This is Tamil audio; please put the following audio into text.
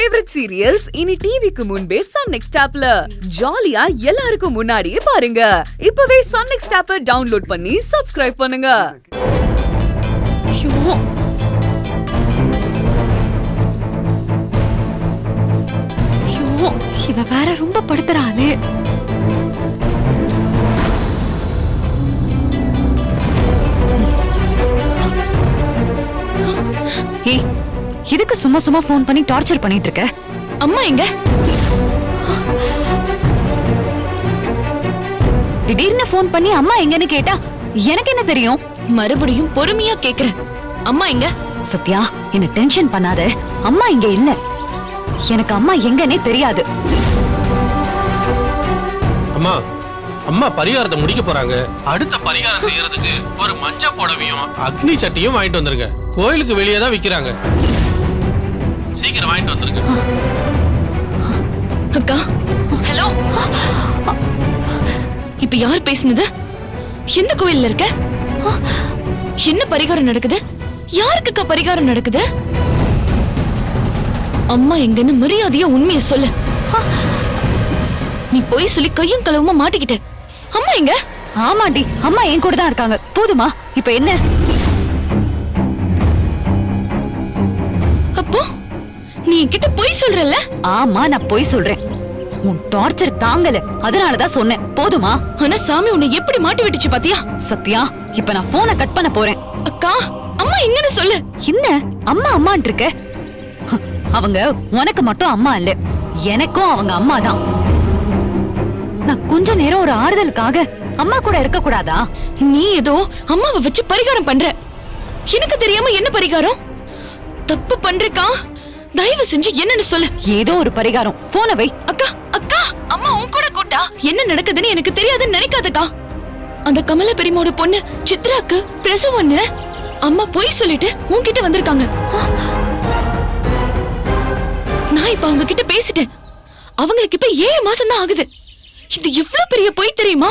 ஃபேவரட் சீரியல்ஸ் இனி டிவிக்கு முன்பே சன் நெக்ஸ்ட் ஆப்ல ஜாலியா எல்லாருக்கும் முன்னாடியே பாருங்க. இப்பவே சன் நெக்ஸ்ட் ஆப்பை டவுன்லோட் பண்ணி சப்ஸ்கிரைப் பண்ணுங்க. இவ வேற ரொம்ப படுத்துறாளே. ஏய், எதுக்கு சும்மா சும்மா போன் பண்ணி டார்ச்சர் பண்ணிட்டு இருக்க? அம்மா எங்க? திடீர்னு போன் பண்ணி அம்மா எங்கன்னு கேட்டா எனக்கு என்ன தெரியும்? மறுபடியும் பொறுமையா கேக்குறேன், அம்மா எங்க? சத்யா, என்ன டென்ஷன் பண்ணாத. அம்மா இங்க இல்ல. எனக்கு அம்மா எங்கன்னே தெரியாது. அம்மா, அம்மா பரிகாரத்தை முடிக்க போறாங்க. அடுத்த பரிகாரம் செய்யறதுக்கு ஒரு மஞ்ச புடவையும் அக்னி சட்டியும் வாங்கிட்டு வந்துருங்க. கோயிலுக்கு வெளியே தான் விக்கிறாங்க. சீக்கிரம் வாங்கிட்டு வந்துருங்க. அக்கா, ஹலோ. இப்ப யார் பேசுனது? எந்த கோயில்ல இருக்க? என்ன பரிகாரம் நடக்குது? யாருக்குக்கா பரிகாரம் நடக்குது? அம்மா எங்கன்னு மரியாதையா உண்மையை சொல்லு. நீ போய் சொல்லி கையும் களவுமா மாட்டிக்கிட்ட. அம்மா எங்க? ஆமாண்டி, அம்மா என் கூட தான் இருக்காங்க. போதுமா? இப்ப என்ன? அப்போ நீ என்கிட்ட பொய் சொல்றல? ஆமா, நான் பொய் சொல்றேன். உன் டார்ச்சர் தாங்கல, அதனாலதான் சொன்னேன். போதுமா? ஆனா சாமி உன்னை எப்படி மாட்டி விட்டுச்சு பாத்தியா? சத்யா, இப்ப நான் போனை கட் பண்ண போறேன். அக்கா, அம்மா எங்கன்னு சொல்லு. என்ன அம்மா அம்மான் இருக்க? அவங்க உனக்கு மட்டும் அம்மா இல்ல, எனக்கும் அவங்க அம்மா தான். நான் கொஞ்ச நேரம் ஒரு ஆறுதலுக்காக அம்மா கூட இருக்க கூடாதா? நீ ஏதோ அம்மாவை வச்சு பரிகாரம் பண்ற. எனக்கு தெரியாம என்ன பரிகாரம்? தப்பு பண்றக்கா, தயவு செஞ்சு என்னன்னு சொல்லு. ஏதோ ஒரு பரிகாரம். போனை வை. அக்கா, அக்கா, அம்மா உன் கூட கூட்டா என்ன நடக்குதுன்னு எனக்கு தெரியாதுன்னு நினைக்காதக்கா. அந்த கமல பெரியமோட பொண்ணு சித்ராக்கு பிரசவம்னு அம்மா பொய் சொல்லிட்டு உன்கிட்ட வந்திருக்காங்க. நான் இப்ப அவங்க கிட்ட பேசிட்டேன். அவங்களுக்கு இப்ப 7 மாசம் தான் ஆகுது. இது எவ்வளவு பெரிய பொய் தெரியுமா?